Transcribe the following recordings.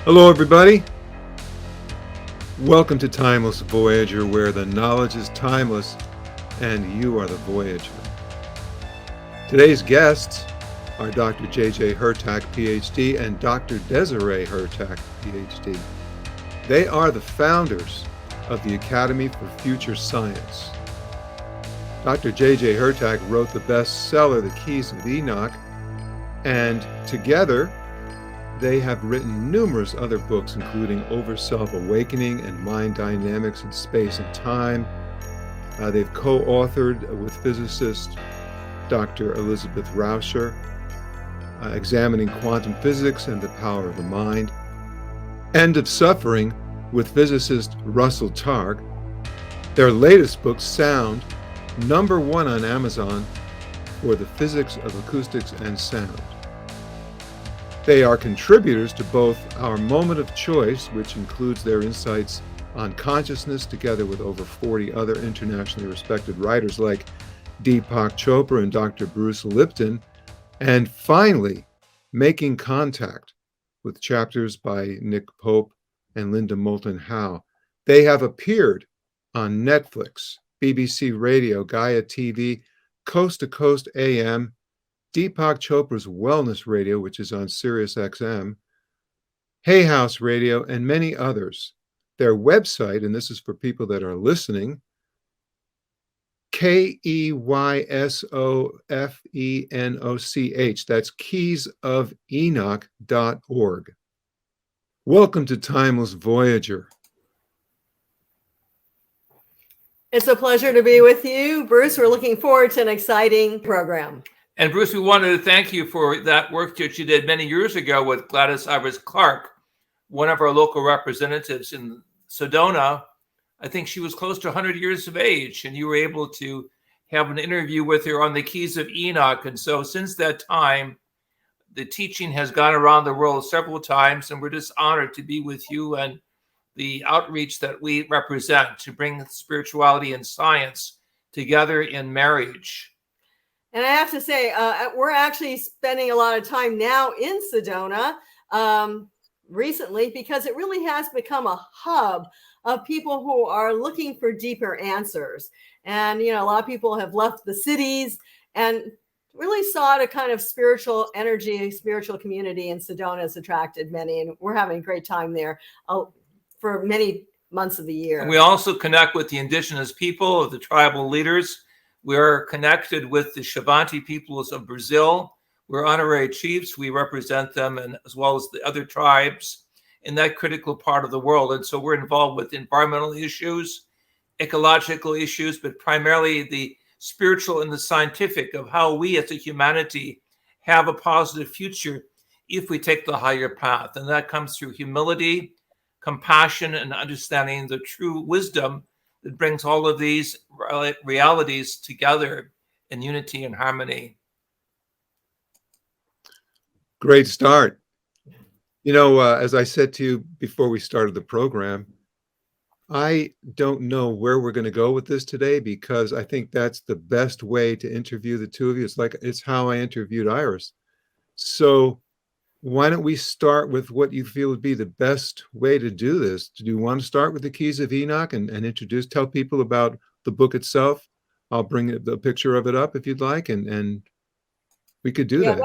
Hello, everybody. Welcome to Timeless Voyager, where the knowledge is timeless and you are the Voyager. Today's guests are Dr. J.J. Hurtak, Ph.D., and Dr. Desiree Hurtak, Ph.D. They are the founders of the Academy for Future Science. Dr. J.J. Hurtak wrote the bestseller, The Keys of Enoch, and together they have written numerous other books, including Overself, Awakening, and Mind Dynamics in Space and Time. They've co-authored with physicist Dr. Elizabeth Rauscher, Examining Quantum Physics and the Power of the Mind. End of Suffering with physicist Russell Targ. Their latest book, Sound, #1 on Amazon for the physics of acoustics and sound. They are contributors to both Our Moment of Choice, which includes their insights on consciousness, together with over 40 other internationally respected writers like Deepak Chopra and Dr. Bruce Lipton, and finally, Making Contact, with chapters by Nick Pope and Linda Moulton Howe. They have appeared on Netflix, BBC Radio, Gaia TV, Coast to Coast AM, Deepak Chopra's Wellness Radio, which is on Sirius XM, Hay House Radio, and many others. Their website, and this is for people that are listening, KEYSOFENOCH, that's keysofenoch.org. Welcome to Timeless Voyager. It's a pleasure to be with you, Bruce. We're looking forward to an exciting program. And Bruce, we wanted to thank you for that work that you did many years ago with Gladys Iris Clark, one of our local representatives in Sedona. I think she was close to 100 years of age, and you were able to have an interview with her on the Keys of Enoch. And so since that time, the teaching has gone around the world several times, and we're just honored to be with you and the outreach that we represent to bring spirituality and science together in marriage. And I have to say, we're actually spending a lot of time now in Sedona recently, because it really has become a hub of people who are looking for deeper answers. And, a lot of people have left the cities and really sought a kind of spiritual energy, spiritual community, and Sedona has attracted many. And we're having a great time there for many months of the year. And we also connect with the indigenous people, the tribal leaders. We're connected with the Xavante peoples of Brazil. We're honorary chiefs. We represent them, and as well as the other tribes in that critical part of the world. And so we're involved with environmental issues, ecological issues, but primarily the spiritual and the scientific of how we as a humanity have a positive future if we take the higher path. And that comes through humility, compassion, and understanding the true wisdom that brings all of these realities together in unity and harmony. Great start. As I said to you before we started the program, I don't know where we're going to go with this today, because I think that's the best way to interview the two of you. It's how I interviewed Iris. So why don't we start with what you feel would be the best way to do this? Do you want to start with the Keys of Enoch and tell people about the book itself? I'll bring the picture of it up if you'd like, and we could do that.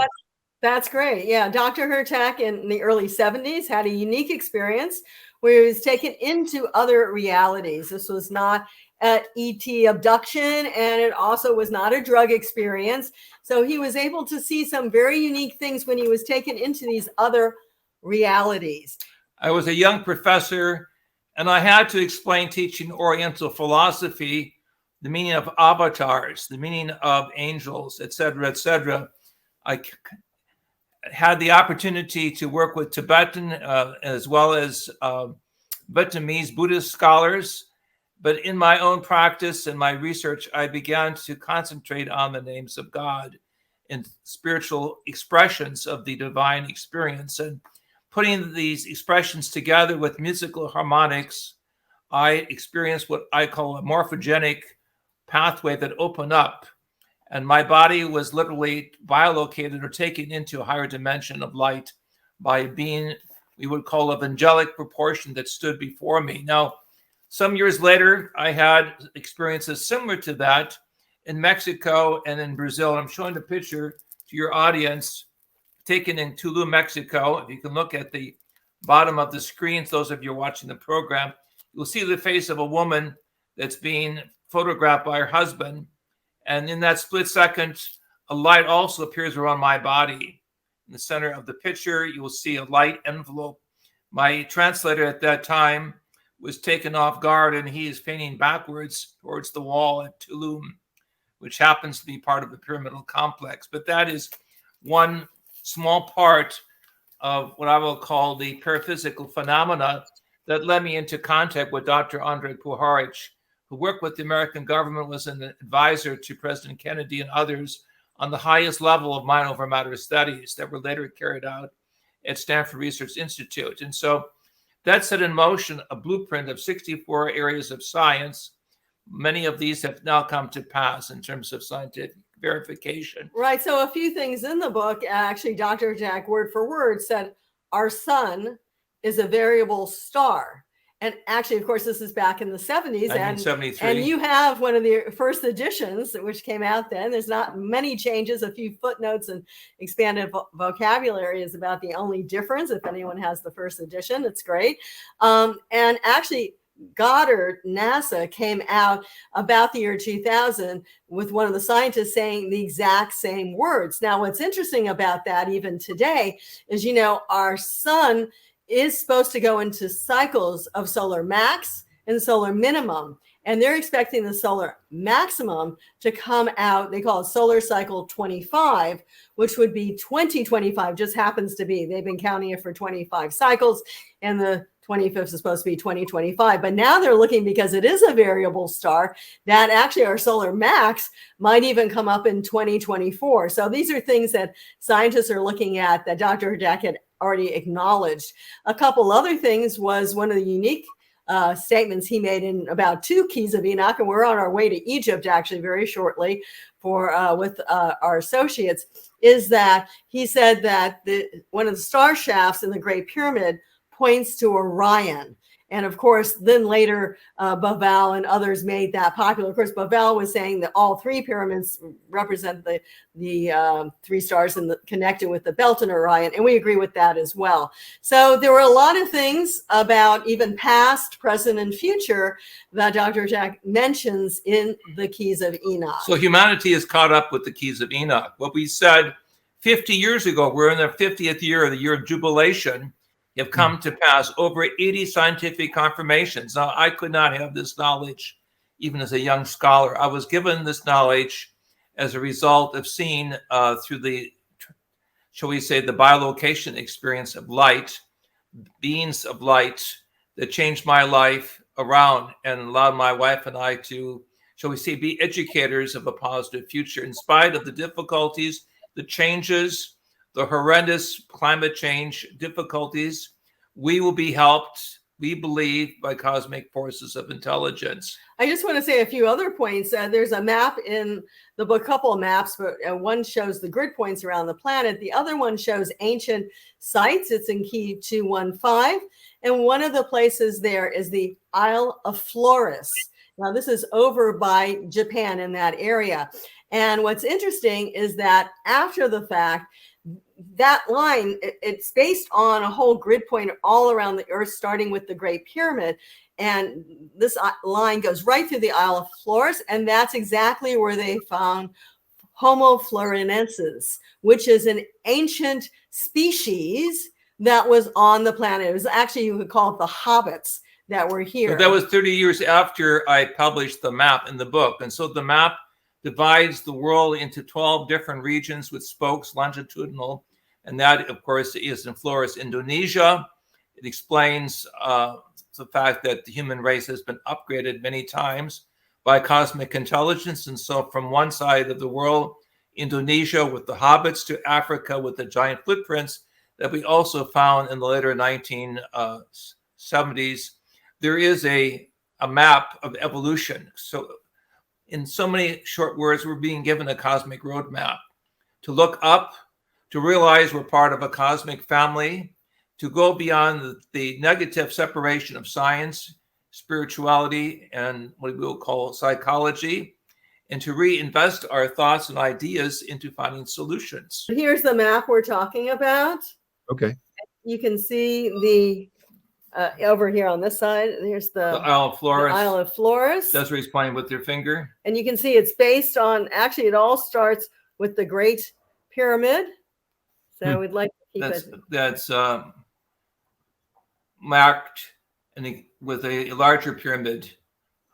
That's great. Yeah, Dr. Hurtak in the early 70s had a unique experience where he was taken into other realities. This was not an ET abduction, and it also was not a drug experience. So he was able to see some very unique things when he was taken into these other realities. I was a young professor, and I had to explain, teaching Oriental philosophy, the meaning of avatars, the meaning of angels, etc., etc. I had the opportunity to work with Tibetan as well as Vietnamese Buddhist scholars. But in my own practice and my research, I began to concentrate on the names of God and spiritual expressions of the divine experience. And putting these expressions together with musical harmonics, I experienced what I call a morphogenic pathway that opened up. And my body was literally biolocated or taken into a higher dimension of light by being we would call of angelic proportion that stood before me. Now, some years later, I had experiences similar to that in Mexico and in Brazil. I'm showing a picture to your audience taken in Tulum, Mexico. If you can look at the bottom of the screens, those of you watching the program, you'll see the face of a woman that's being photographed by her husband. And in that split second, a light also appears around my body. In the center of the picture, you will see a light envelope. My translator at that time was taken off guard, and he is painting backwards towards the wall at Tulum, which happens to be part of the pyramidal complex. But that is one small part of what I will call the paraphysical phenomena that led me into contact with Dr. Andrej Puharich, who worked with the American government, was an advisor to President Kennedy and others on the highest level of mind over matter studies that were later carried out at Stanford Research Institute. And so that set in motion a blueprint of 64 areas of science. Many of these have now come to pass in terms of scientific verification. Right. So a few things in the book, actually, Dr. Jack, word for word, said our sun is a variable star. And actually, of course, this is back in the 70s. 1973. And you have one of the first editions, which came out then. There's not many changes. A few footnotes and expanded vocabulary is about the only difference. If anyone has the first edition, it's great. And actually, Goddard, NASA, came out about the year 2000 with one of the scientists saying the exact same words. Now, what's interesting about that, even today, is, you know, our sun is supposed to go into cycles of solar max and solar minimum. And they're expecting the solar maximum to come out, they call it solar cycle 25, which would be 2025, just happens to be. They've been counting it for 25 cycles, and the 25th is supposed to be 2025. But now they're looking, because it is a variable star, that actually our solar max might even come up in 2024. So these are things that scientists are looking at that Dr. Jack had already acknowledged. A couple other things was one of the unique statements he made in about 2 Keys of Enoch, and we're on our way to Egypt actually very shortly for with our associates, is that he said that one of the star shafts in the Great Pyramid points to Orion. And of course, then later, Bavel and others made that popular. Of course, Bavel was saying that all 3 pyramids represent the 3 stars connected with the belt in Orion. And we agree with that as well. So there were a lot of things about even past, present, and future that Dr. Jack mentions in the Keys of Enoch. So humanity is caught up with the Keys of Enoch. What we said 50 years ago, we're in the 50th year, the year of jubilation, have come to pass over 80 scientific confirmations. Now, I could not have this knowledge even as a young scholar. I was given this knowledge as a result of seeing through the, shall we say, the bilocation experience of light, beings of light that changed my life around and allowed my wife and I to, shall we say, be educators of a positive future. In spite of the difficulties, the changes, the horrendous climate change difficulties, we will be helped, we believe, by cosmic forces of intelligence. I just want to say a few other points. There's a map in the book, a couple of maps, but one shows the grid points around the planet. The other one shows ancient sites. It's in key 215. And one of the places there is the Isle of Flores. Now, this is over by Japan in that area. And what's interesting is that after the fact, that line, it's based on a whole grid point all around the Earth, starting with the Great Pyramid. And this line goes right through the Isle of Flores. And that's exactly where they found Homo florenensis, which is an ancient species that was on the planet. It was actually, you could call it the hobbits that were here. So that was 30 years after I published the map in the book. And so the map divides the world into 12 different regions with spokes longitudinal. And that, of course, is in Flores, Indonesia. It explains the fact that the human race has been upgraded many times by cosmic intelligence. And so from one side of the world, Indonesia with the hobbits, to Africa with the giant footprints that we also found in the later 1970s, there is a map of evolution. So in so many short words, we're being given a cosmic roadmap to look up, to realize we're part of a cosmic family, to go beyond the negative separation of science, spirituality, and what we will call psychology, and to reinvest our thoughts and ideas into finding solutions. Here's the map we're talking about. Okay. You can see the over here on this side. Here's the Isle of Flores. The Isle of Flores. Desiree's pointing with their finger. And you can see it's based on, actually, it all starts with the Great Pyramid. So we'd like to keep That's marked with a larger pyramid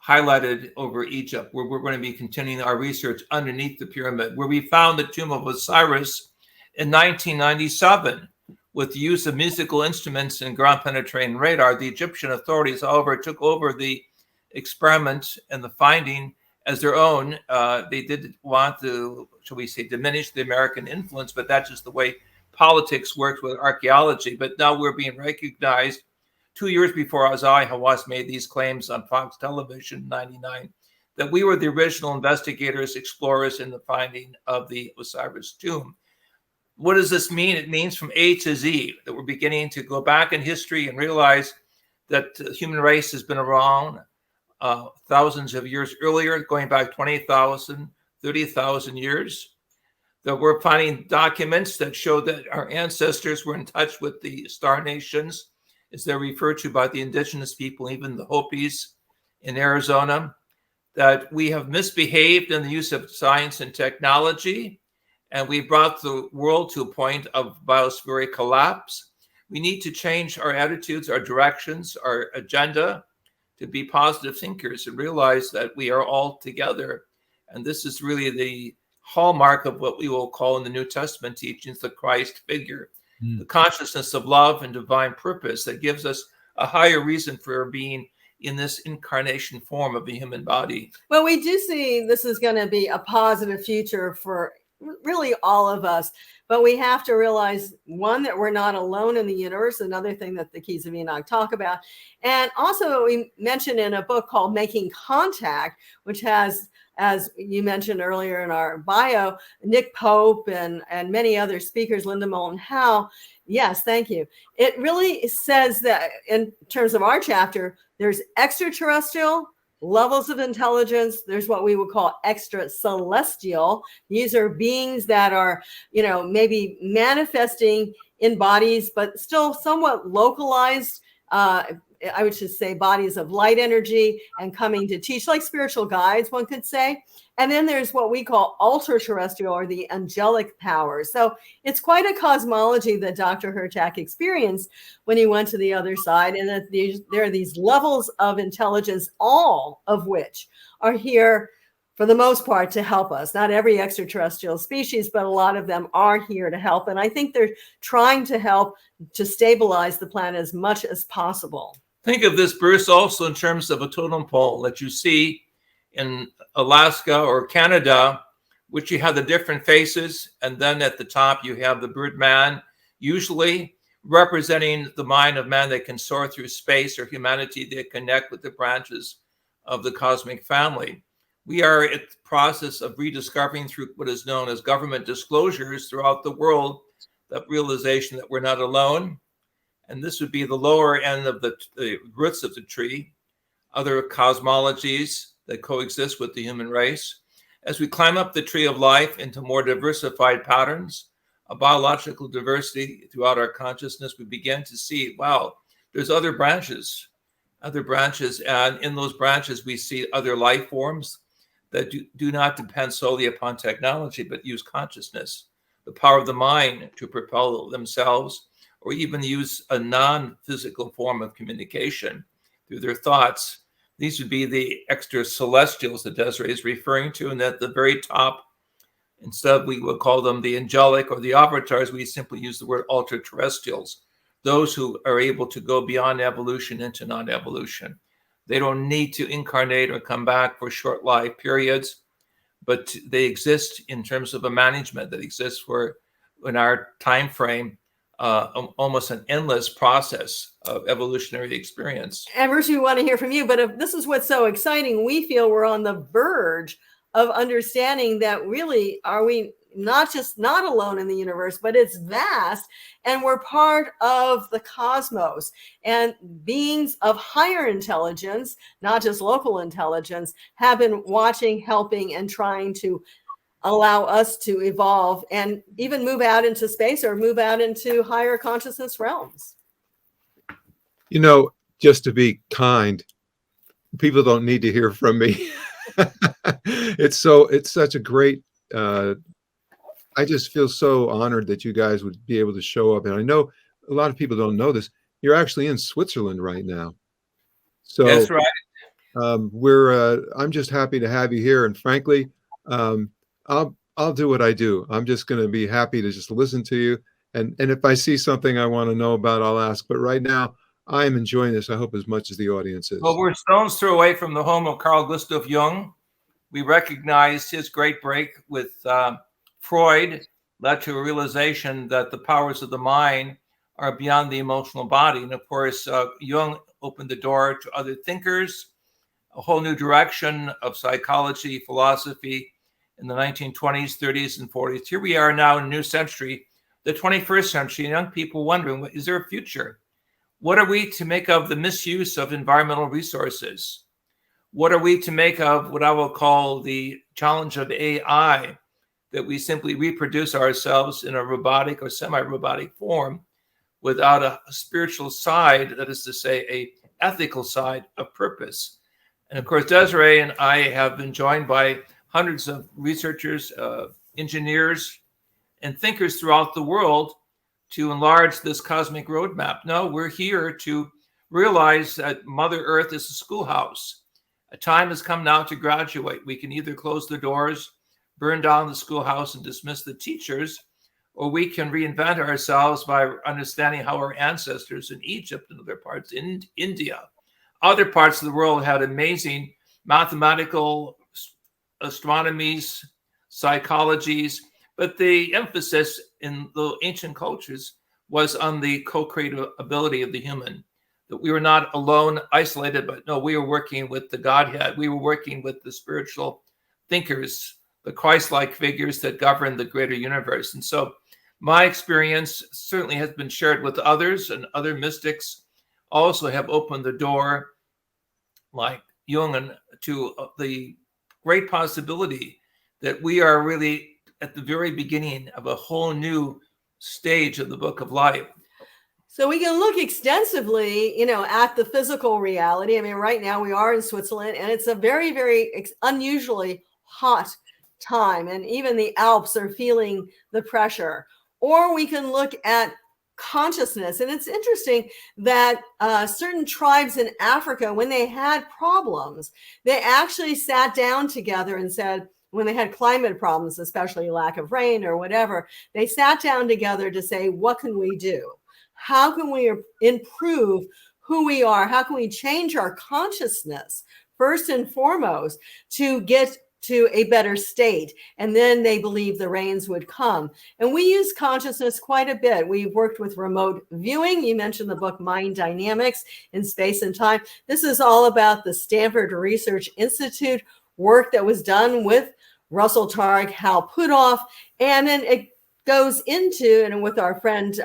highlighted over Egypt, where we're going to be continuing our research underneath the pyramid, where we found the tomb of Osiris in 1997 with the use of musical instruments and ground penetrating radar. The Egyptian authorities, however, took over the experiment and the finding as their own. They didn't want to, shall we say, diminish the American influence, but that's just the way politics works with archaeology. But now we're being recognized 2 years before Azai Hawass made these claims on Fox Television in 1999, that we were the original investigators, explorers in the finding of the Osiris tomb. What does this mean? It means from A to Z that we're beginning to go back in history and realize that the human race has been around thousands of years earlier, going back 20,000, 30,000 years. That we're finding documents that show that our ancestors were in touch with the star nations, as they're referred to by the indigenous people, even the Hopis in Arizona, that we have misbehaved in the use of science and technology, and we brought the world to a point of biospheric collapse. We need to change our attitudes, our directions, our agenda to be positive thinkers and realize that we are all together. And this is really the hallmark of what we will call in the New Testament teachings the Christ figure. The consciousness of love and divine purpose that gives us a higher reason for being in this incarnation form of a human body. Well, we do see this is going to be a positive future for really all of us, but we have to realize, one, that we're not alone in the universe, another thing that the Keys of Enoch talk about. And also we mentioned in a book called Making Contact, which has, as you mentioned earlier in our bio, Nick Pope and many other speakers, Linda Moulton Howe. Yes, thank you. It really says that in terms of our chapter, there's extraterrestrial levels of intelligence. There's what we would call extra celestial. These are beings that are, maybe manifesting in bodies, but still somewhat localized. I would just say bodies of light energy and coming to teach, like spiritual guides, one could say. And then there's what we call ultra-terrestrial, or the angelic powers. So it's quite a cosmology that Dr. Hurtak experienced when he went to the other side. And that there are these levels of intelligence, all of which are here for the most part to help us. Not every extraterrestrial species, but a lot of them are here to help. And I think they're trying to help to stabilize the planet as much as possible. Think of this, Bruce, also in terms of a totem pole that you see in Alaska or Canada, which you have the different faces. And then at the top, you have the bird man, usually representing the mind of man that can soar through space, or humanity that connect with the branches of the cosmic family. We are at the process of rediscovering through what is known as government disclosures throughout the world, that realization that we're not alone. And this would be the lower end of the roots of the tree, other cosmologies that coexist with the human race. As we climb up the tree of life into more diversified patterns of biological diversity throughout our consciousness, we begin to see, wow, there's other branches. And in those branches, we see other life forms that do not depend solely upon technology, but use consciousness, the power of the mind to propel themselves, or even use a non-physical form of communication through their thoughts. These would be the extra celestials that Desiree is referring to. And at the very top, instead we would call them the angelic or the avatars, we simply use the word ultra-terrestrials, those who are able to go beyond evolution into non-evolution. They don't need to incarnate or come back for short life periods, but they exist in terms of a management that exists for, in our time frame, almost an endless process of evolutionary experience. And Bruce, we want to hear from you, but if this is what's so exciting, we feel we're on the verge of understanding that really, are we not alone in the universe, but it's vast, and we're part of the cosmos. And beings of higher intelligence, not just local intelligence, have been watching, helping, and trying to allow us to evolve and even move out into space or move out into higher consciousness realms. You know, just to be kind, people don't need to hear from me. It's such a great, I just feel so honored that you guys would be able to show up. And I know a lot of people don't know this. You're actually in Switzerland right now. So That's right. I'm just happy to have you here. And frankly, I'll do what I do. I'm just going to be happy to just listen to you. And if I see something I want to know about, I'll ask. But right now, I'm enjoying this, I hope, as much as the audience is. Well, we're stone's throw away from the home of Carl Gustav Jung. We recognized his great break with Freud, led to a realization that the powers of the mind are beyond the emotional body. And of course, Jung opened the door to other thinkers, a whole new direction of psychology, philosophy in the 1920s, 30s, and 40s. Here we are now in a new century, the 21st century, and young people wondering, is there a future? What are we to make of the misuse of environmental resources? What are we to make of what I will call the challenge of AI, that we simply reproduce ourselves in a robotic or semi-robotic form without a spiritual side, that is to say, a ethical side of purpose? And of course, Desiree and I have been joined by hundreds of researchers, engineers, and thinkers throughout the world to enlarge this cosmic roadmap. No, we're here to realize that Mother Earth is a schoolhouse. A time has come now to graduate. We can either close the doors, burn down the schoolhouse, and dismiss the teachers, or we can reinvent ourselves by understanding how our ancestors in Egypt and other parts in India, other parts of the world had amazing mathematical astronomies, psychologies, but the emphasis in the ancient cultures was on the co-creative ability of the human, that we were not alone, isolated, but no, we were working with the Godhead. We were working with the spiritual thinkers, the Christ-like figures that govern the greater universe. And so my experience certainly has been shared with others, and other mystics also have opened the door, like Jung, to the great possibility that we are really at the very beginning of a whole new stage of the book of life. So we can look extensively, at the physical reality. I mean, right now we are in Switzerland, and it's a very, very unusually hot time, and even the Alps are feeling the pressure. Or we can look at consciousness. And it's interesting that certain tribes in Africa, when they had problems, they actually sat down together and said, when they had climate problems, especially lack of rain or whatever, they sat down together to say, what can we do? How can we improve who we are? How can we change our consciousness first and foremost to get to a better state? And then they believe the rains would come. And we use consciousness quite a bit. We've worked with remote viewing. You mentioned the book Mind Dynamics in Space and Time. This is all about the Stanford Research Institute work that was done with Russell Targ, Hal Puthoff, and then it goes into, and with our friend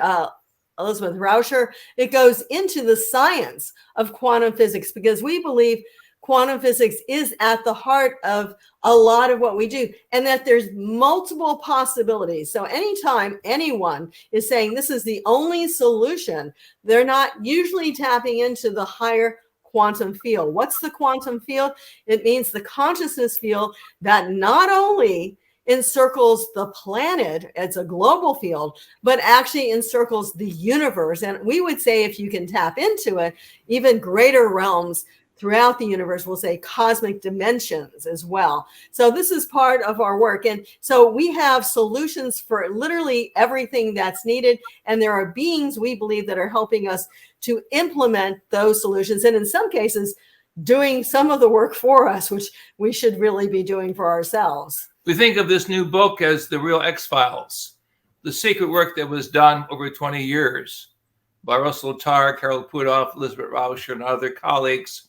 Elizabeth Rauscher, it goes into the science of quantum physics, because we believe quantum physics is at the heart of a lot of what we do, and that there's multiple possibilities. So anytime anyone is saying this is the only solution, they're not usually tapping into the higher quantum field. What's the quantum field? It means the consciousness field that not only encircles the planet, it's a global field, but actually encircles the universe. And we would say, if you can tap into it, even greater realms throughout the universe, we'll say cosmic dimensions as well. So this is part of our work. And so we have solutions for literally everything that's needed. And there are beings, we believe, that are helping us to implement those solutions. And in some cases, doing some of the work for us, which we should really be doing for ourselves. We think of this new book as the real X-Files, the secret work that was done over 20 years by Russell Targ, Harold Puthoff, Elizabeth Rauscher, and other colleagues,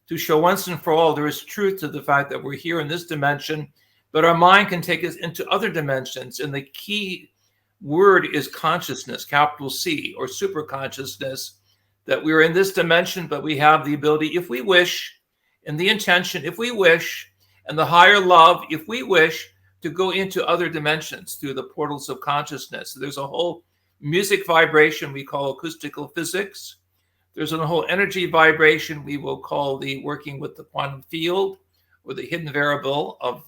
to show once and for all there is truth to the fact that we're here in this dimension, but our mind can take us into other dimensions. And the key word is consciousness, capital C, or super consciousness, that we're in this dimension, but we have the ability, if we wish, and the intention, if we wish, and the higher love, if we wish, to go into other dimensions through the portals of consciousness. There's a whole music vibration we call acoustical physics. There's a whole energy vibration we will call the working with the quantum field, or the hidden variable of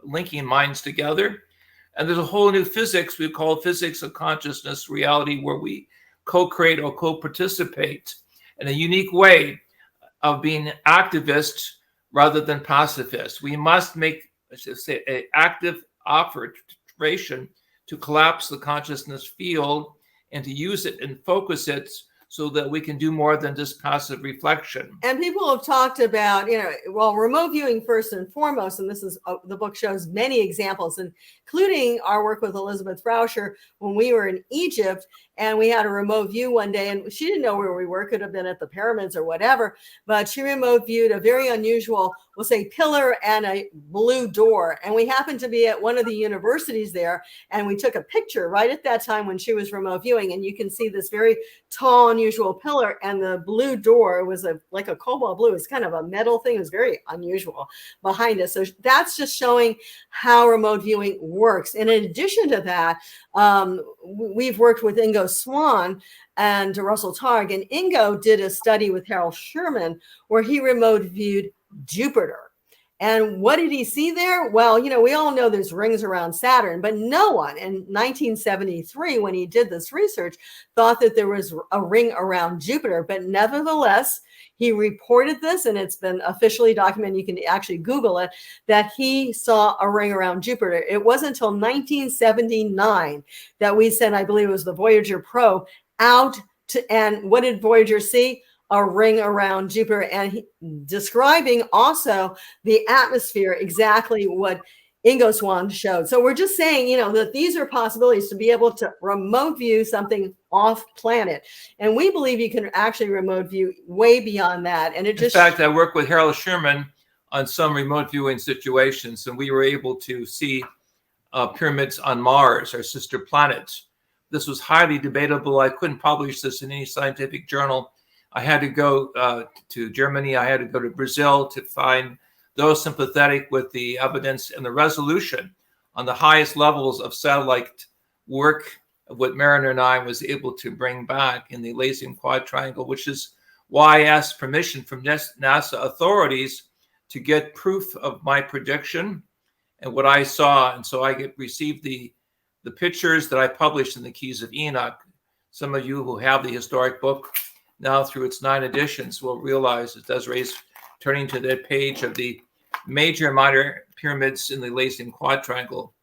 linking minds together. And there's a whole new physics we call physics of consciousness reality, where we co-create or co-participate in a unique way of being activists rather than pacifists. We must make, let's just say, an active operation to collapse the consciousness field and to use it and focus it so that we can do more than just passive reflection. And people have talked about, well, remote viewing first and foremost, and this is the book shows many examples, including our work with Elizabeth Rauscher when we were in Egypt, and we had a remote view one day, and she didn't know where we were, could have been at the pyramids or whatever, but she remote viewed a very unusual, we'll say, pillar and a blue door. And we happened to be at one of the universities there, and we took a picture right at that time when she was remote viewing, and you can see this very tall, unusual pillar, and the blue door was like a cobalt blue. It's kind of a metal thing. It was very unusual behind us. So that's just showing how remote viewing works. And in addition to that, we've worked with Ingo Swann and Russell Targ, and Ingo did a study with Harold Sherman where he remote viewed Jupiter. And what did he see there? Well, we all know there's rings around Saturn, but no one in 1973, when he did this research, thought that there was a ring around Jupiter. But nevertheless, he reported this, and it's been officially documented. You can actually Google it, that he saw a ring around Jupiter. It wasn't until 1979 that we sent, I believe it was the Voyager probe, out to, and what did Voyager see? A ring around Jupiter, and describing also the atmosphere, exactly what Ingo Swann showed. So we're just saying, that these are possibilities to be able to remote view something off planet. And we believe you can actually remote view way beyond that. And it just... In fact, I worked with Harold Sherman on some remote viewing situations, and we were able to see pyramids on Mars, our sister planet. This was highly debatable. I couldn't publish this in any scientific journal. I had to go to Germany. I had to go to Brazil to find those sympathetic with the evidence and the resolution on the highest levels of satellite work of what Mariner 9 was able to bring back in the Elysium Quad Triangle, which is why I asked permission from NASA authorities to get proof of my prediction and what I saw. And so I received the pictures that I published in the Keys of Enoch. Some of you who have the historic book now through its 9 editions will realize that Desiree's turning to that page of the major and minor pyramids in the Elysium Quad Triangle,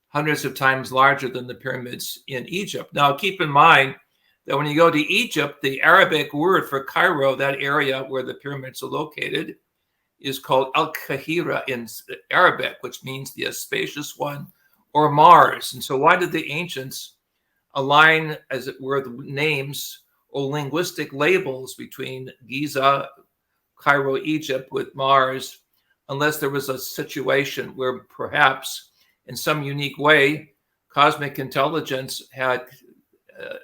hundreds of times larger than the pyramids in Egypt. Now, keep in mind that when you go to Egypt, the Arabic word for Cairo, that area where the pyramids are located, is called Al-Kahira in Arabic, which means the spacious one, or Mars. And so why did the ancients align, as it were, the names or linguistic labels between Giza, Cairo, Egypt with Mars, unless there was a situation where perhaps in some unique way, cosmic intelligence had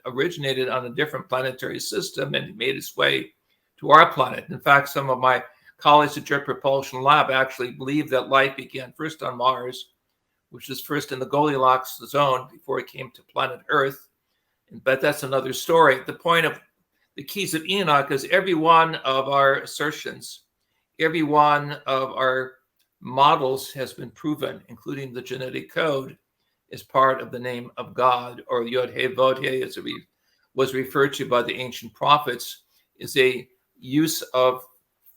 originated on a different planetary system and made its way to our planet. In fact, some of my colleagues at Jet Propulsion Lab actually believe that life began first on Mars, which is first in the Goldilocks zone before it came to planet Earth. But that's another story. The point of the Keys of Enoch is every one of our assertions, every one of our models has been proven, including the genetic code, is part of the name of God, or Yod-He-Vod-He, as it was referred to by the ancient prophets, is a use of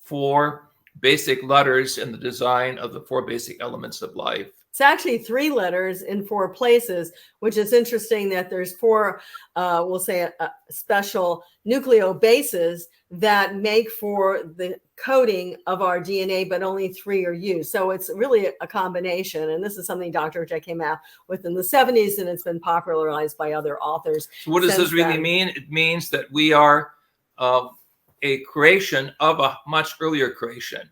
4 basic letters in the design of the 4 basic elements of life. It's actually 3 letters in 4 places, which is interesting that there's 4, we'll say, special nucleobases that make for the coding of our DNA, but only 3 are used. So it's really a combination. And this is something Dr. J came out with in the 70s, and it's been popularized by other authors. So what does this really mean? It means that we are a creation of a much earlier creation.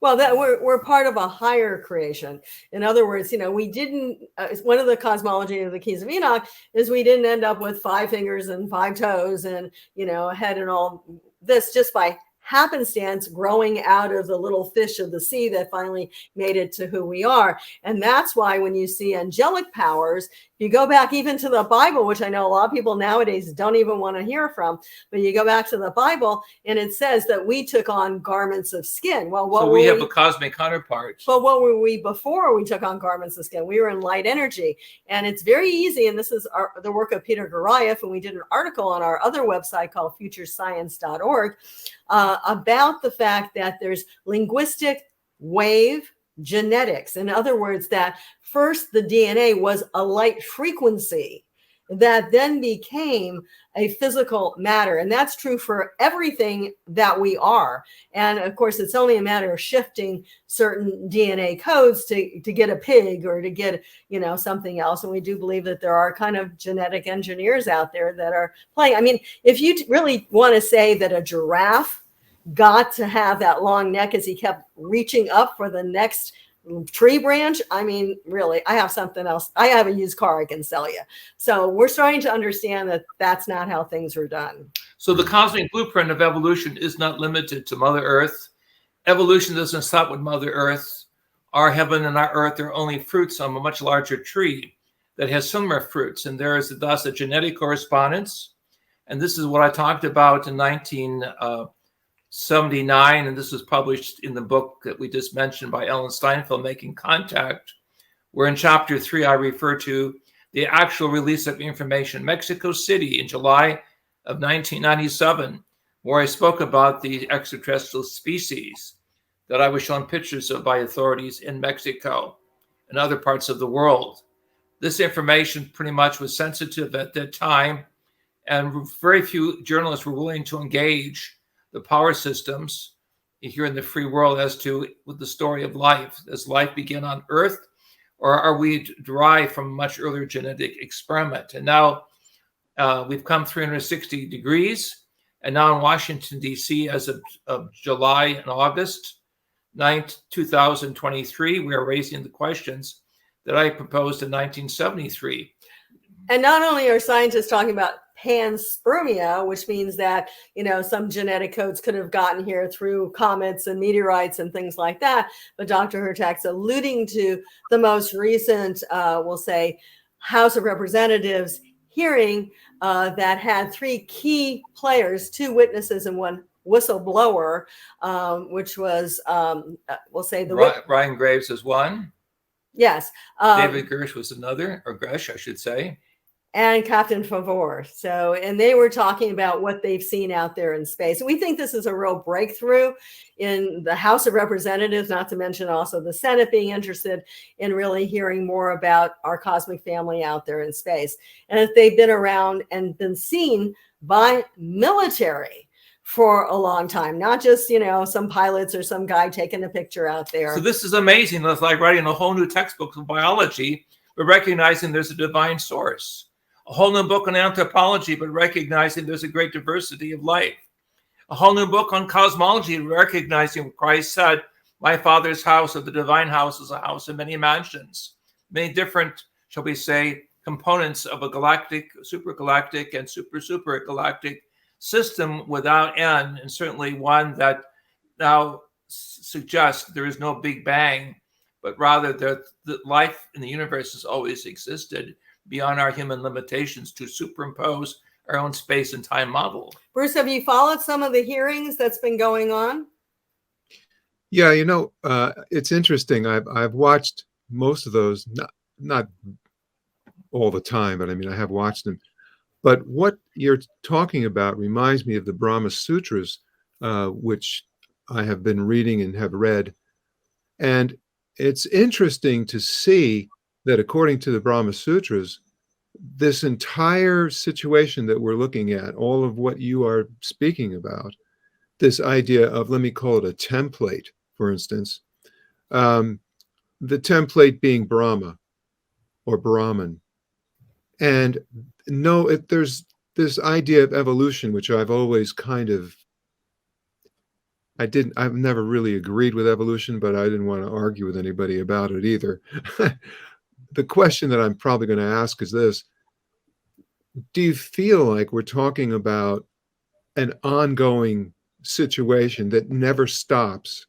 Well, that we're part of a higher creation. In other words, we didn't. One of the cosmology of the Keys of Enoch is we didn't end up with 5 fingers and 5 toes and a head and all this just by happenstance growing out of the little fish of the sea that finally made it to who we are. And that's why when you see angelic powers, you go back even to the Bible, which I know a lot of people nowadays don't even want to hear from, but you go back to the Bible and it says that we took on garments of skin. Well, so we have a cosmic counterpart. But what were we before we took on garments of skin? We were in light energy. And it's very easy. And this is the work of Peter Garayev. And we did an article on our other website called futurescience.org about the fact that there's linguistic wave genetics. In other words, that first the DNA was a light frequency that then became a physical matter. And that's true for everything that we are. And of course, it's only a matter of shifting certain DNA codes to get a pig or to get, something else. And we do believe that there are kind of genetic engineers out there that are playing. I mean, if you really want to say that a giraffe got to have that long neck as he kept reaching up for the next tree branch, I mean, really, I have something else. I have a used car I can sell you. So we're starting to understand that that's not how things are done. So the cosmic blueprint of evolution is not limited to Mother Earth. Evolution doesn't stop with Mother Earth. Our heaven and our earth are only fruits on a much larger tree that has similar fruits. And there is thus a genetic correspondence. And this is what I talked about in 1979, and this was published in the book that we just mentioned by Ellen Steinfeld, Making Contact, where in chapter 3 I refer to the actual release of information in Mexico City in July of 1997, where I spoke about the extraterrestrial species that I was shown pictures of by authorities in Mexico and other parts of the world. This information pretty much was sensitive at that time, and very few journalists were willing to engage the power systems here in the free world as to with the story of life. Does life begin on Earth, or are we derived from a much earlier genetic experiment? And now we've come 360 degrees, and now in Washington, D.C., as of July and August 9th, 2023, we are raising the questions that I proposed in 1973. And not only are scientists talking about panspermia, which means that, some genetic codes could have gotten here through comets and meteorites and things like that. But Dr. Hurtak's alluding to the most recent, we'll say, House of Representatives hearing that had 3 key players, 2 witnesses and 1 whistleblower, which was, we'll say Ryan Graves is one. Yes. David Gersh was another, or Gersh, I should say. And Captain Favor. And they were talking about what they've seen out there in space. And we think this is a real breakthrough in the House of Representatives, not to mention also the Senate being interested in really hearing more about our cosmic family out there in space. And if they've been around and been seen by military for a long time, not just, some pilots or some guy taking a picture out there. So this is amazing. It's like writing a whole new textbook of biology, but recognizing there's a divine source. A whole new book on anthropology, but recognizing there's a great diversity of life. A whole new book on cosmology, recognizing what Christ said, my Father's house, or the divine house, is a house of many mansions. Many different, shall we say, components of a galactic, supergalactic, and supergalactic system without end, and certainly one that now suggests there is no Big Bang, but rather that life in the universe has always existed beyond our human limitations to superimpose our own space and time model. Bruce, have you followed some of the hearings that's been going on? Yeah, it's interesting. I've watched most of those, not all the time, but I mean, I have watched them. But what you're talking about reminds me of the Brahma Sutras, which I have been reading and have read. And it's interesting to see that according to the Brahma Sutras, this entire situation that we're looking at, all of what you are speaking about, this idea of, let me call it a template, for instance, the template being Brahma or Brahman. And there's this idea of evolution, which I've always kind of I've never really agreed with evolution, but I didn't want to argue with anybody about it either. The question that I'm probably going to ask is this: do you feel like we're talking about an ongoing situation that never stops,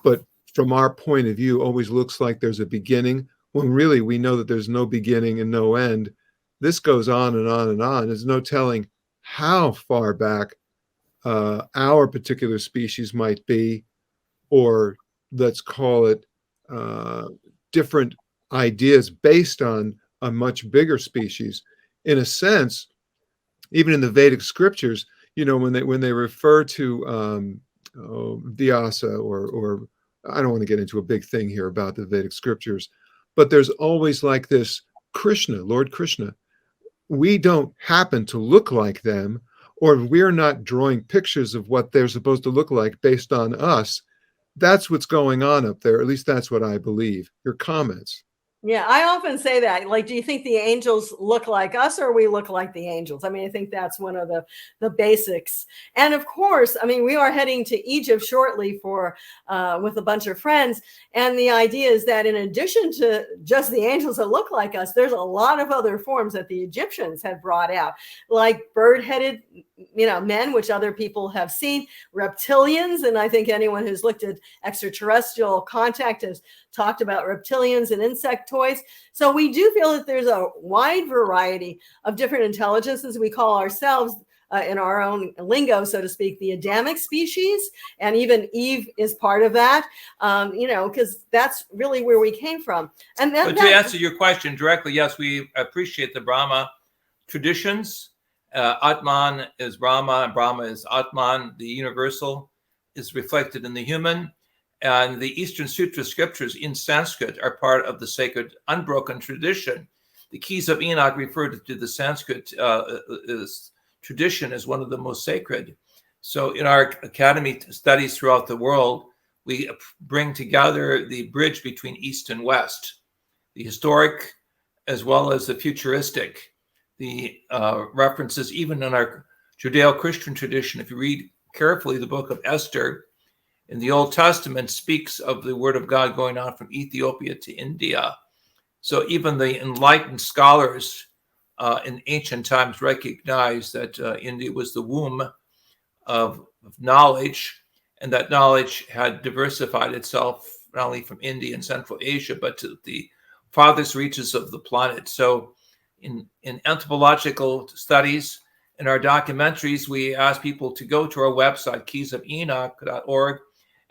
but from our point of view always looks like there's a beginning, when really we know that there's no beginning and no end? This goes on and on and on. There's no telling how far back our particular species might be, or let's call it different ideas based on a much bigger species. In a sense, even in the Vedic scriptures, when they refer to Vyasa, or I don't want to get into a big thing here about the Vedic scriptures, but there's always like this Krishna, Lord Krishna. We don't happen to look like them, or we're not drawing pictures of what they're supposed to look like based on us. That's what's going on up there. At least that's what I believe. Your comments? Yeah, I often say that. Like, do you think the angels look like us, or we look like the angels? I mean, I think that's one of the basics. And of course, I mean, we are heading to Egypt shortly for with a bunch of friends. And the idea is that in addition to just the angels that look like us, there's a lot of other forms that the Egyptians had brought out, like bird-headed, men, which other people have seen, reptilians. And I think anyone who's looked at Extraterrestrial Contact has talked about reptilians and insectoids. So we do feel that there's a wide variety of different intelligences. We call ourselves, in our own lingo, so to speak, the Adamic species. And even Eve is part of that, because that's really where we came from. And then, but to answer your question directly, yes, we appreciate the Brahma traditions. Atman is Brahma, and Brahma is Atman. The universal is reflected in the human. And the Eastern Sutra scriptures in Sanskrit are part of the sacred unbroken tradition. The Keys of Enoch referred to the Sanskrit tradition as one of the most sacred. So in our academy studies throughout the world, we bring together the bridge between East and West, the historic as well as the futuristic, the references even in our Judeo-Christian tradition. If you read carefully the book of Esther, in the Old Testament, speaks of the word of God going on from Ethiopia to India. So even the enlightened scholars in ancient times recognized that India was the womb of knowledge, and that knowledge had diversified itself not only from India and Central Asia, but to the farthest reaches of the planet. So in anthropological studies, in our documentaries, we ask people to go to our website, keysofenoch.org,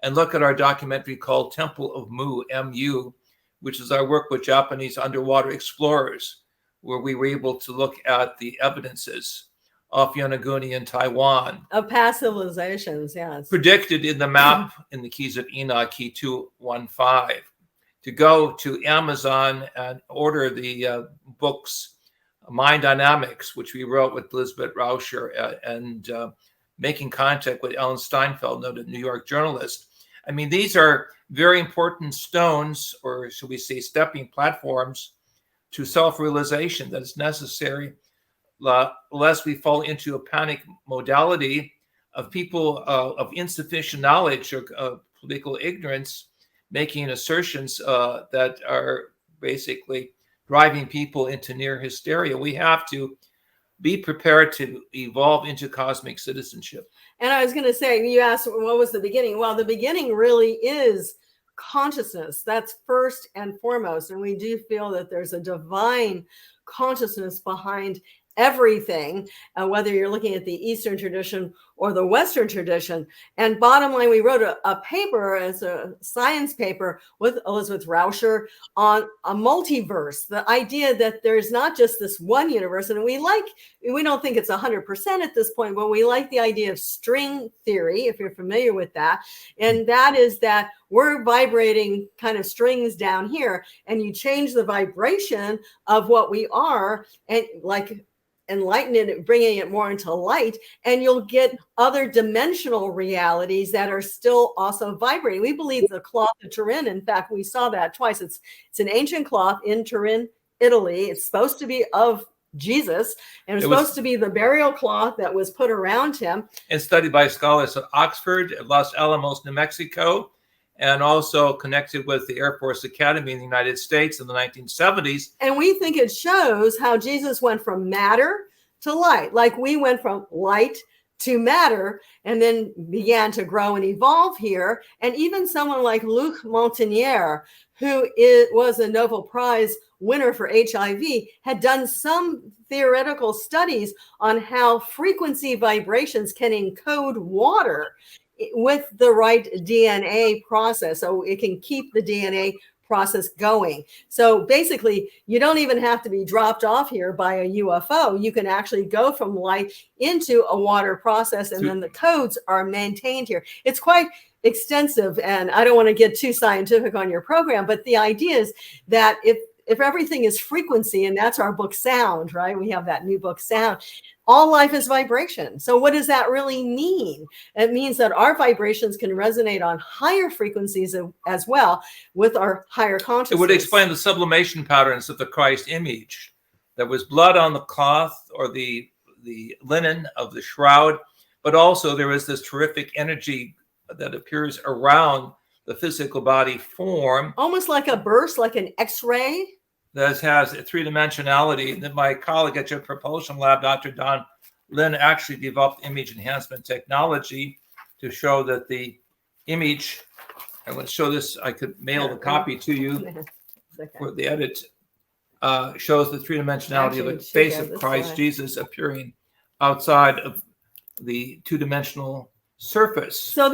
and look at our documentary called Temple of Mu, M-U, which is our work with Japanese underwater explorers, where we were able to look at the evidences off Yonaguni in Taiwan. Of past civilizations, yes. Predicted in the map in the Keys of Enoch, key 215. To go to Amazon and order the books, Mind Dynamics, which we wrote with Elizabeth Rauscher, and Making Contact with Ellen Steinfeld, noted New York journalist. I mean, these are very important stones, or should we say stepping platforms, to self-realization that is necessary, lest we fall into a panic modality of people of insufficient knowledge or political ignorance, making assertions that are basically driving people into near hysteria. We have to be prepared to evolve into cosmic citizenship. And I was going to say, you asked, what was the beginning? Well, the beginning really is consciousness. That's first and foremost. And we do feel that there's a divine consciousness behind everything, whether you're looking at the Eastern tradition or the Western tradition. And bottom line, we wrote a paper as a science paper with Elizabeth Rauscher on a multiverse, the idea that there's not just this one universe. And we don't think it's 100% at this point, but we like the idea of string theory, if you're familiar with that. And that is that we're vibrating kind of strings down here, and you change the vibration of what we are, and like enlighten it, bringing it more into light, and you'll get other dimensional realities that are still also vibrating. We believe the cloth of Turin, in fact, we saw that twice. It's an ancient cloth in Turin, Italy. It's supposed to be of Jesus, and it It was was- supposed to be the burial cloth that was put around him. And studied by scholars at Oxford, at Los Alamos, New Mexico, and also connected with the Air Force Academy in the United States in the 1970s. And we think it shows how Jesus went from matter to light, like we went from light to matter and then began to grow and evolve here. And even someone like Luc Montagnier, who was a Nobel Prize winner for HIV, had done some theoretical studies on how frequency vibrations can encode water with the right DNA process. So it can keep the DNA process going. So basically, you don't even have to be dropped off here by a UFO. You can actually go from light into a water process, and then the codes are maintained here. It's quite extensive, and I don't want to get too scientific on your program, but the idea is that if everything is frequency, and that's our book Sound, right? We have that new book Sound. All life is vibration. So what does that really mean? It means that our vibrations can resonate on higher frequencies as well with our higher consciousness. It would explain the sublimation patterns of the Christ image. There was blood on the cloth or the linen of the shroud, but also there is this terrific energy that appears around the physical body form. Almost like a burst, like an X-ray. That has a three-dimensionality that my colleague at Jet Propulsion Lab, Dr. Don Lin, actually developed image enhancement technology to show that the image, I would show this, I could mail the copy to you for the edit, shows the three-dimensionality of the face of Christ Jesus appearing outside of the two-dimensional surface. So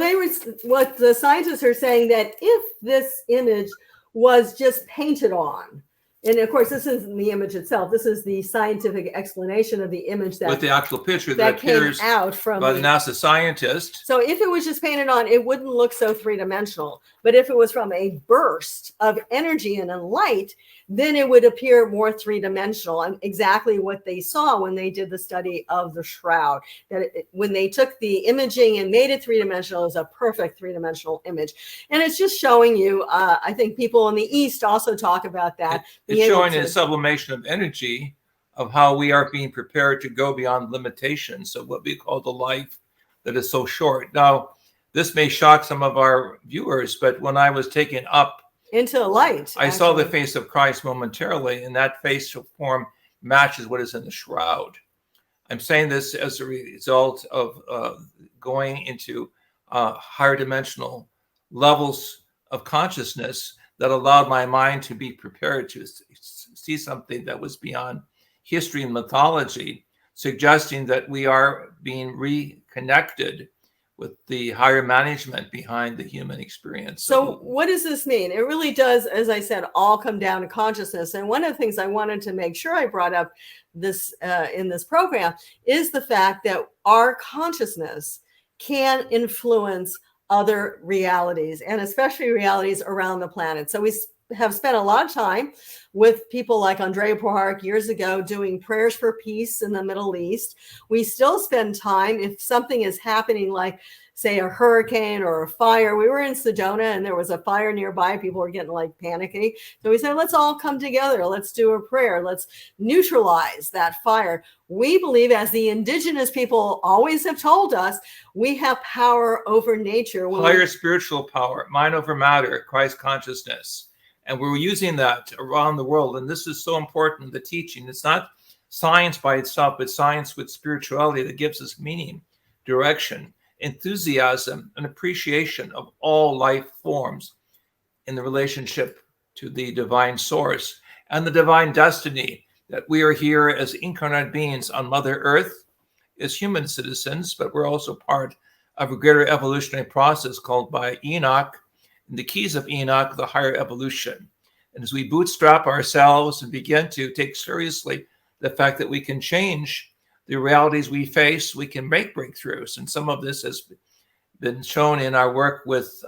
what the scientists are saying, that if this image was just painted on, and of course, this isn't the image itself. This is the scientific explanation of the image that with the actual picture that appears came out from by the NASA scientist. So if it was just painted on, it wouldn't look so three-dimensional. But if it was from a burst of energy and a light, then it would appear more three-dimensional, and exactly what they saw when they did the study of the shroud. That when they took the imaging and made it three-dimensional, it was a perfect three-dimensional image. And it's just showing you, I think people in the East also talk about that. It's showing a sublimation of energy of how we are being prepared to go beyond limitations of what we call the life that is so short. Now, this may shock some of our viewers, but when I was taken up into light, I saw the face of Christ momentarily, and that facial form matches what is in the shroud. I'm saying this as a result of going into higher dimensional levels of consciousness that allowed my mind to be prepared to see something that was beyond history and mythology, suggesting that we are being reconnected with the higher management behind the human experience. So what does this mean? It really does, as I said, all come down to consciousness. And one of the things I wanted to make sure I brought up this in this program is the fact that our consciousness can influence other realities, and especially realities around the planet. So we have spent a lot of time with people like Andrea Poharek years ago doing prayers for peace in the Middle East. We still spend time if something is happening, like say a hurricane or a fire. We were in Sedona and there was a fire nearby. People were getting like panicky. So we said, let's all come together. Let's do a prayer. Let's neutralize that fire. We believe, as the indigenous people always have told us, we have power over nature. Higher spiritual power, mind over matter, Christ consciousness. And we're using that around the world. And this is so important, the teaching. It's not science by itself, but science with spirituality that gives us meaning, direction, enthusiasm, and appreciation of all life forms in the relationship to the divine source and the divine destiny that we are here as incarnate beings on Mother Earth as human citizens, but we're also part of a greater evolutionary process called by Enoch, in the Keys of Enoch, the higher evolution. And as we bootstrap ourselves and begin to take seriously the fact that we can change the realities we face, we can make breakthroughs. And some of this has been shown in our work with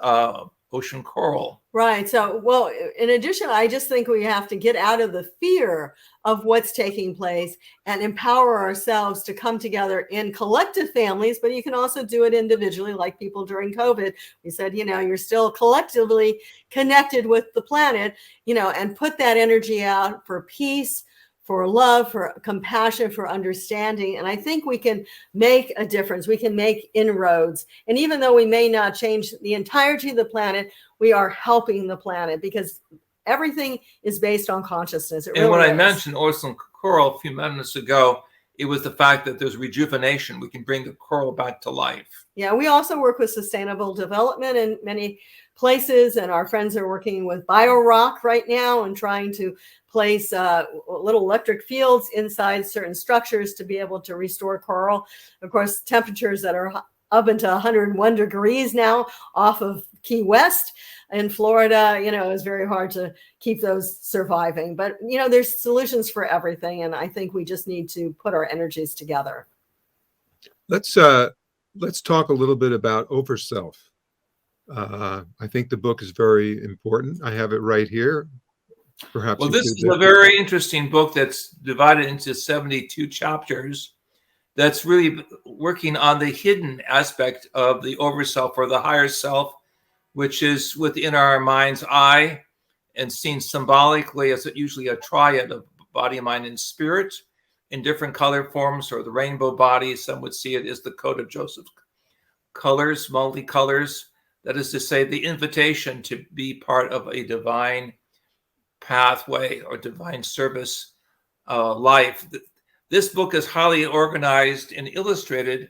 ocean coral. Right. So, well, in addition, I just think we have to get out of the fear of what's taking place and empower ourselves to come together in collective families, but you can also do it individually, like people during COVID. We said, you're still collectively connected with the planet, and put that energy out for peace, for love, for compassion, for understanding. And I think we can make a difference. We can make inroads. And even though we may not change the entirety of the planet, we are helping the planet because everything is based on consciousness. It and really when I is. mentioned Orson coral a few minutes ago, it was the fact that there's rejuvenation. We can bring the coral back to life. Yeah, we also work with sustainable development in many places, and our friends are working with BioRock right now and trying to place little electric fields inside certain structures to be able to restore coral. Of course, temperatures that are up into 101 degrees now off of Key West in Florida, is very hard to keep those surviving. But, there's solutions for everything. And I think we just need to put our energies together. Let's talk a little bit about Overself. I think the book is very important. I have it right here. Perhaps. Well, this is a very interesting book that's divided into 72 chapters. That's really working on the hidden aspect of the Overself or the higher self, which is within our mind's eye and seen symbolically as usually a triad of body, mind, and spirit in different color forms, or the rainbow body. Some would see it as the code of Joseph's colors, multicolors. That is to say, the invitation to be part of a divine pathway or divine service life. This book is highly organized and illustrated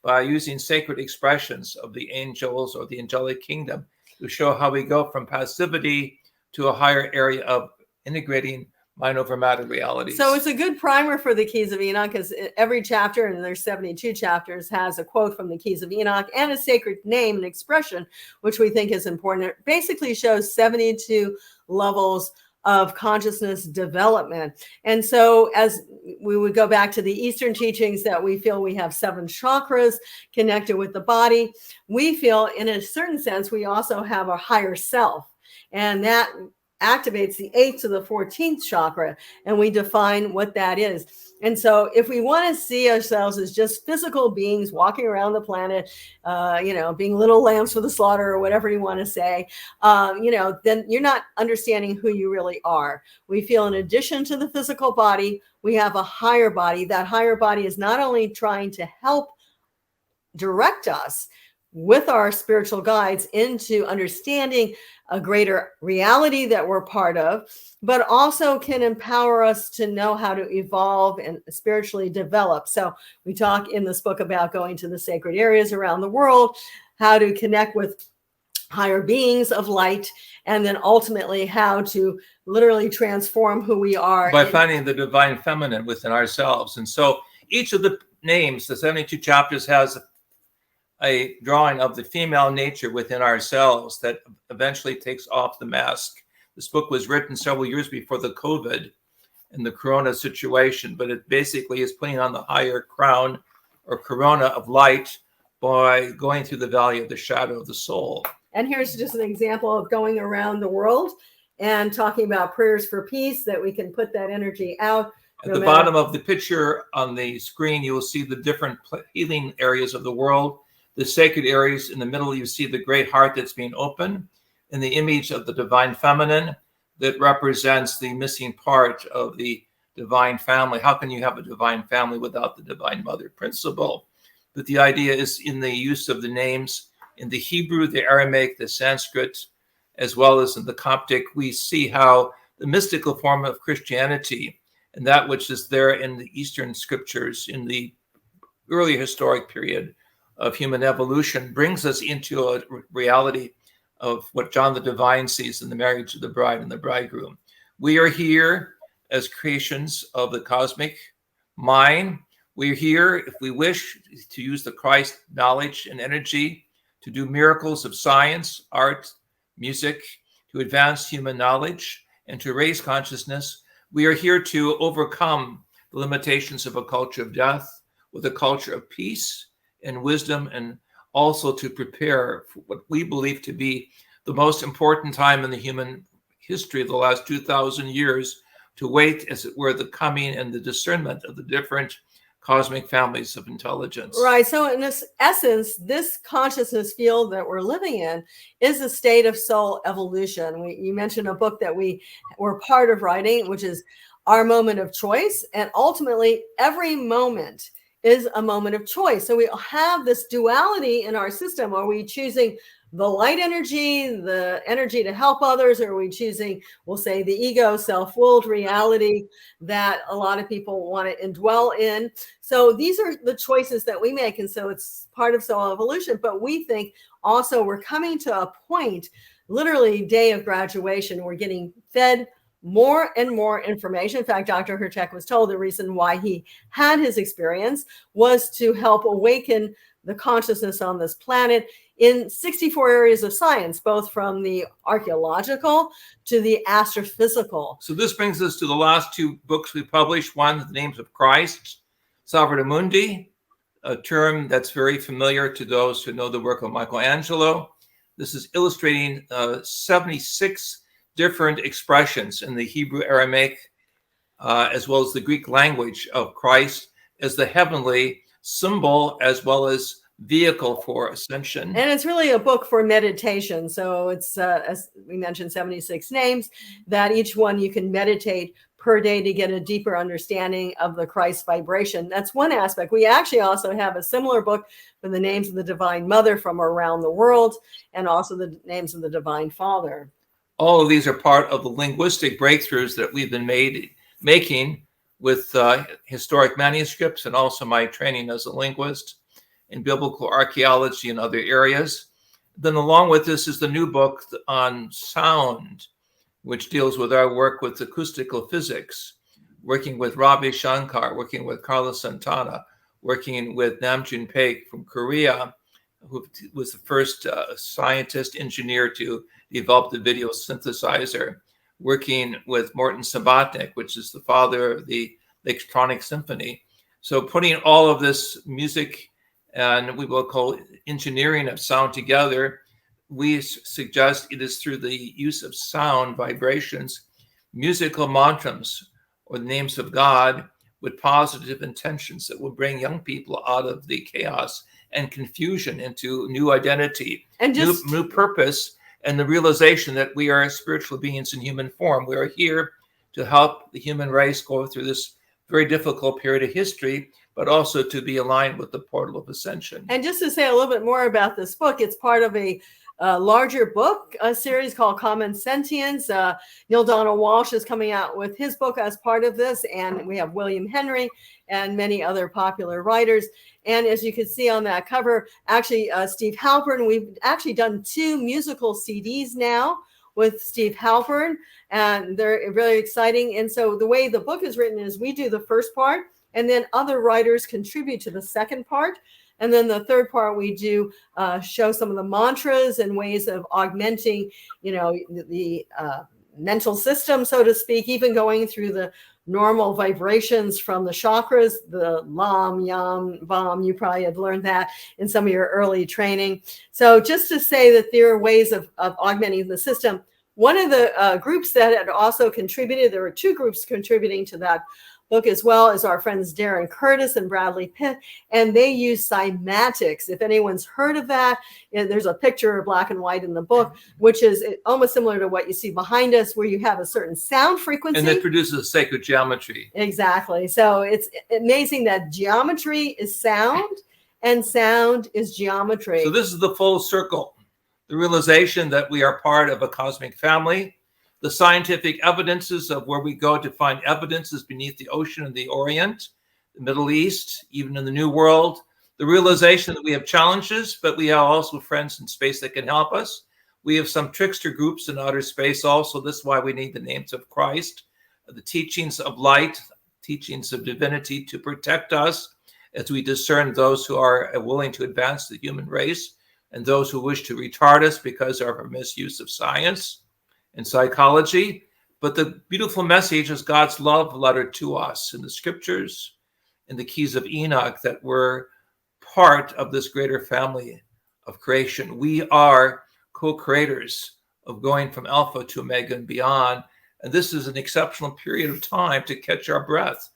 by using sacred expressions of the angels or the angelic kingdom to show how we go from passivity to a higher area of integrating mind over matter realities. So it's a good primer for the Keys of Enoch, because every chapter, and there's 72 chapters, has a quote from the Keys of Enoch and a sacred name and expression, which we think is important. It basically shows 72 levels of consciousness development. And so as we would go back to the Eastern teachings, that we feel we have 7 chakras connected with the body, we feel in a certain sense we also have a higher self, and that activates the 8th to the 14th chakra, and we define what that is. And so if we want to see ourselves as just physical beings walking around the planet, being little lambs for the slaughter, or whatever you want to say, then you're not understanding who you really are. We feel in addition to the physical body, we have a higher body. That higher body is not only trying to help direct us with our spiritual guides into understanding a greater reality that we're part of, but also can empower us to know how to evolve and spiritually develop. So we talk in this book about going to the sacred areas around the world, how to connect with higher beings of light, and then ultimately how to literally transform who we are. By finding the divine feminine within ourselves. And so each of the names, the 72 chapters, has a drawing of the female nature within ourselves that eventually takes off the mask. This book was written several years before the COVID and the corona situation, but it basically is putting on the higher crown or corona of light by going through the valley of the shadow of the soul. And here's just an example of going around the world and talking about prayers for peace, that we can put that energy out. At the bottom of the picture on the screen, you will see the different healing areas of the world. The sacred areas. In the middle, you see the great heart that's being opened, and the image of the divine feminine that represents the missing part of the divine family. How can you have a divine family without the divine mother principle? But the idea is in the use of the names in the Hebrew, the Aramaic, the Sanskrit, as well as in the Coptic. We see how the mystical form of Christianity and that which is there in the Eastern scriptures in the early historic period of human evolution brings us into a reality of what John the Divine sees in the marriage of the bride and the bridegroom. We are here as creations of the cosmic mind. We're here, if we wish, to use the Christ knowledge and energy to do miracles of science, art, music, to advance human knowledge and to raise consciousness. We are here to overcome the limitations of a culture of death with a culture of peace and wisdom, and also to prepare for what we believe to be the most important time in the human history of the last 2,000 years, to wait, as it were, the coming and the discernment of the different cosmic families of intelligence. Right. So in this essence, this consciousness field that we're living in is a state of soul evolution. You mentioned a book that we were part of writing, which is our moment of choice. And ultimately, every moment is a moment of choice. So we have this duality in our system. Are we choosing the light energy, the energy to help others, or are we choosing, we'll say, the ego, self-willed reality that a lot of people want to indwell in? So these are the choices that we make. And so it's part of soul evolution. But we think also we're coming to a point, literally day of graduation, we're getting fed more and more information. In fact, Dr. Hurtak was told the reason why he had his experience was to help awaken the consciousness on this planet in 64 areas of science, both from the archaeological to the astrophysical. So this brings us to the last two books we published. One, The Names of Christ, Salvator Mundi, a term that's very familiar to those who know the work of Michelangelo. This is illustrating 76 different expressions in the Hebrew, Aramaic, as well as the Greek language of Christ as the heavenly symbol as well as vehicle for ascension. And it's really a book for meditation. So it's, as we mentioned, 76 names that each one you can meditate per day to get a deeper understanding of the Christ vibration. That's one aspect. We actually also have a similar book for the names of the Divine Mother from around the world, and also the names of the Divine Father. All of these are part of the linguistic breakthroughs that we've been making with historic manuscripts, and also my training as a linguist in biblical archaeology and other areas. Then along with this is the new book on sound, which deals with our work with acoustical physics, working with Ravi Shankar, working with Carlos Santana, working with Namjoon Paik from Korea, who was the first scientist, engineer to develop the video synthesizer, working with Morton Sabatnik, which is the father of the electronic symphony. So putting all of this music and we will call engineering of sound together, we suggest it is through the use of sound, vibrations, musical mantras, or the names of God with positive intentions that will bring young people out of the chaos and confusion into new identity, and just new purpose, and the realization that we are spiritual beings in human form. We are here to help the human race go through this very difficult period of history, but also to be aligned with the portal of ascension. And just to say a little bit more about this book, it's part of a larger book, a series called Common Sentience. Neil Donald Walsh is coming out with his book as part of this, and we have William Henry and many other popular writers. And as you can see on that cover, actually Steve Halpern, we've actually done 2 musical CDs now with Steve Halpern, and they're really exciting. And so the way the book is written is we do the first part, and then other writers contribute to the second part. And then the third part, we do show some of the mantras and ways of augmenting, the mental system, so to speak, even going through the normal vibrations from the chakras, the lam, yam, vam. You probably had learned that in some of your early training. So just to say that there are ways of augmenting the system. One of the groups that had also contributed, there were 2 groups contributing to that book as well, as our friends Darren Curtis and Bradley Pitt, and they use cymatics. If anyone's heard of that, there's a picture, black and white, in the book, which is almost similar to what you see behind us, where you have a certain sound frequency. And that produces sacred geometry. Exactly. So it's amazing that geometry is sound and sound is geometry. So this is the full circle, the realization that we are part of a cosmic family. The scientific evidences of where we go to find evidences beneath the ocean in the Orient, the Middle East, even in the New World. The realization that we have challenges, but we have also friends in space that can help us. We have some trickster groups in outer space also. This is why we need the names of Christ, the teachings of light, teachings of divinity to protect us as we discern those who are willing to advance the human race and those who wish to retard us because of our misuse of science and psychology. But the beautiful message is God's love letter to us in the scriptures, in the Keys of Enoch, that we're part of this greater family of creation. We are co-creators of going from Alpha to Omega and beyond. And this is an exceptional period of time to catch our breath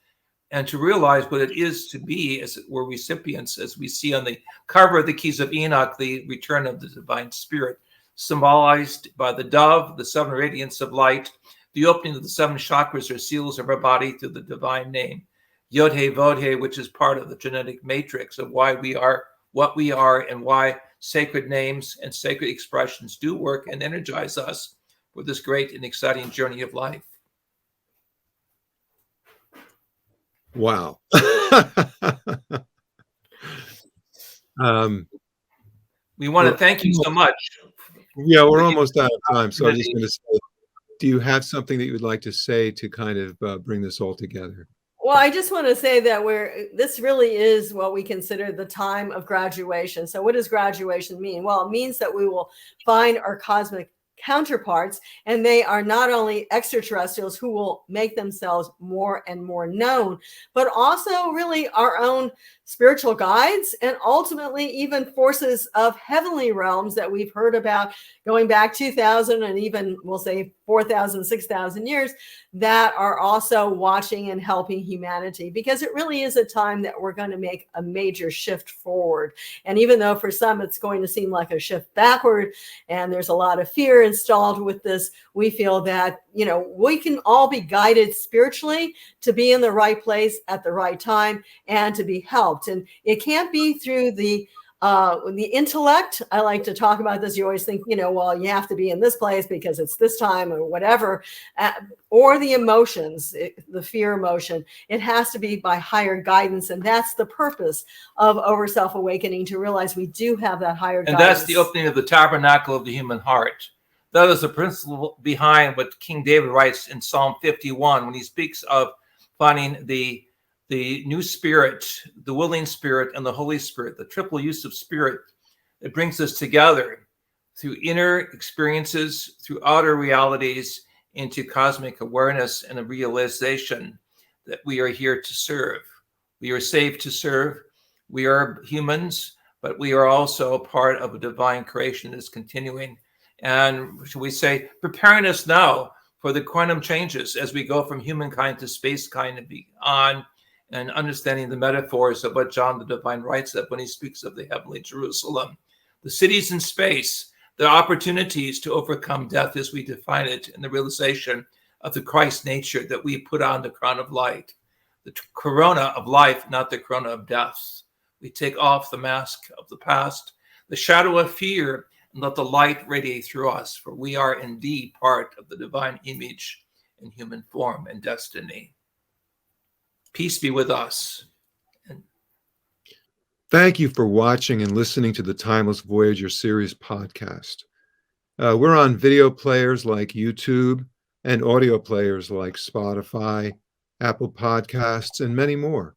and to realize what it is to be, as it were, recipients, as we see on the cover of the Keys of Enoch, the return of the divine spirit, symbolized by the dove, the 7 radiants of light, the opening of the 7 chakras or seals of our body through the divine name. Yod-He Vod-He, which is part of the genetic matrix of why we are what we are and why sacred names and sacred expressions do work and energize us for this great and exciting journey of life. Wow. We want to thank you so much. Yeah, we're almost out of time. So I'm just going to say, do you have something that you would like to say to kind of bring this all together? Well, I just want to say that this really is what we consider the time of graduation. So what does graduation mean? Well, it means that we will find our cosmic counterparts, and they are not only extraterrestrials who will make themselves more and more known, but also really our own spiritual guides, and ultimately even forces of heavenly realms that we've heard about going back 2,000 and even we'll say 4,000, 6,000 years, that are also watching and helping humanity, because it really is a time that we're going to make a major shift forward. And even though for some it's going to seem like a shift backward and there's a lot of fear installed with this, we feel that, you know, we can all be guided spiritually to be in the right place at the right time and to be helped. And it can't be through the intellect. I like to talk about this. You always think, you know, well, you have to be in this place because it's this time or whatever, or the emotions, the fear emotion. It has to be by higher guidance. And that's the purpose of Overself Awakening, to realize we do have that higher guidance. And that's the opening of the tabernacle of the human heart. That is the principle behind what King David writes in Psalm 51 when he speaks of finding the new spirit, the willing spirit, and the Holy Spirit, the triple use of spirit that brings us together through inner experiences, through outer realities, into cosmic awareness and a realization that we are here to serve. We are saved to serve. We are humans, but we are also a part of a divine creation that's continuing. And should we say, preparing us now for the quantum changes as we go from humankind to spacekind and beyond, and understanding the metaphors of what John the Divine writes of when he speaks of the heavenly Jerusalem, the cities in space, the opportunities to overcome death as we define it, and the realization of the Christ nature that we put on the crown of light, the corona of life, not the corona of death. We take off the mask of the past, the shadow of fear, and let the light radiate through us, for we are indeed part of the divine image in human form and destiny. Peace be with us. Thank you for watching and listening to the Timeless Voyager Series podcast. We're on video players like YouTube and audio players like Spotify, Apple Podcasts, and many more.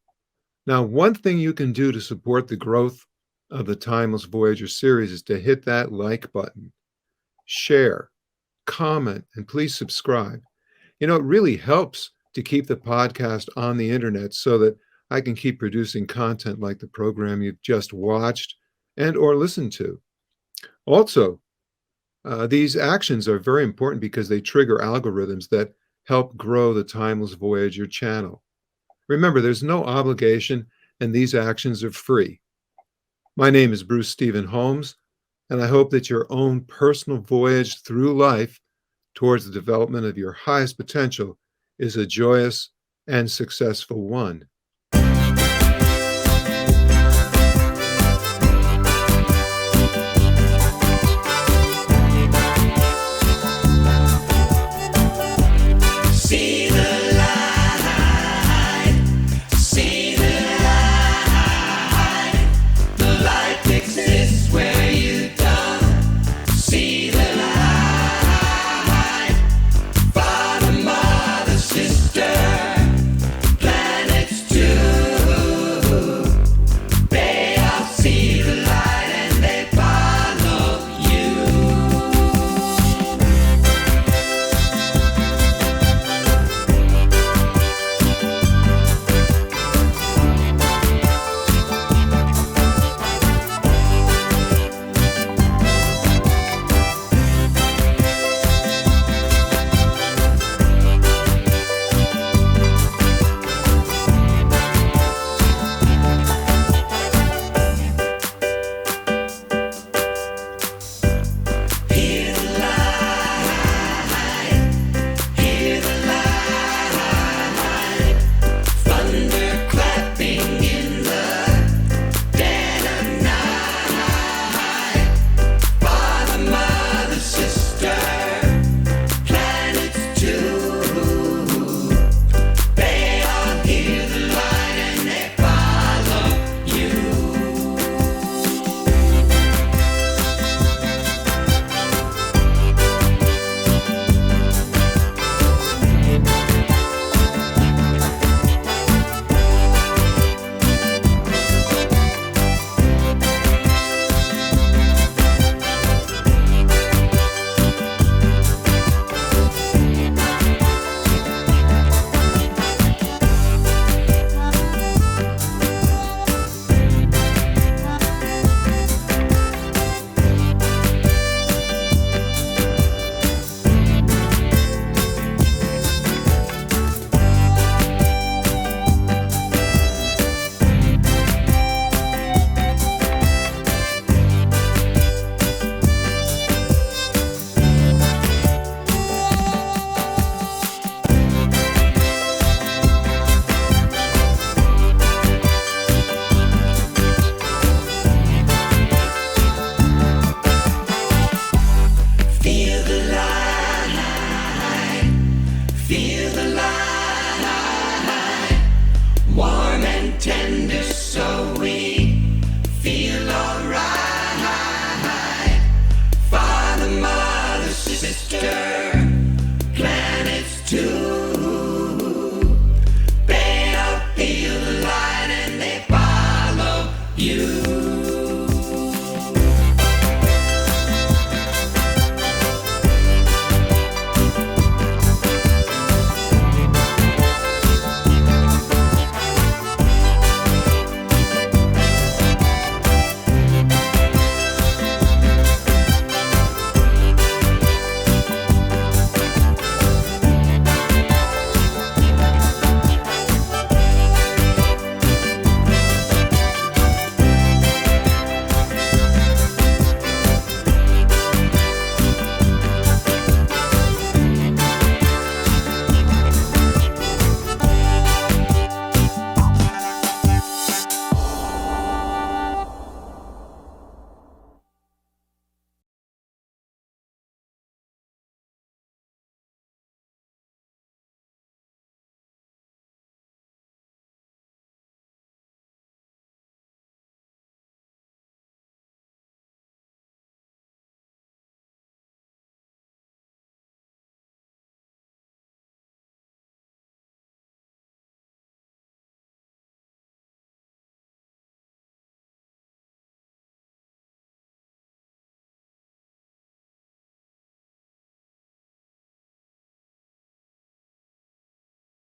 Now, one thing you can do to support the growth of the Timeless Voyager series is to hit that like button, share, comment, and please subscribe. You know, it really helps to keep the podcast on the internet so that I can keep producing content like the program you've just watched and or listened to. Also, these actions are very important because they trigger algorithms that help grow the Timeless Voyager channel. Remember, there's no obligation and these actions are free. My name is Bruce Stephen Holmes, and I hope that your own personal voyage through life towards the development of your highest potential is a joyous and successful one.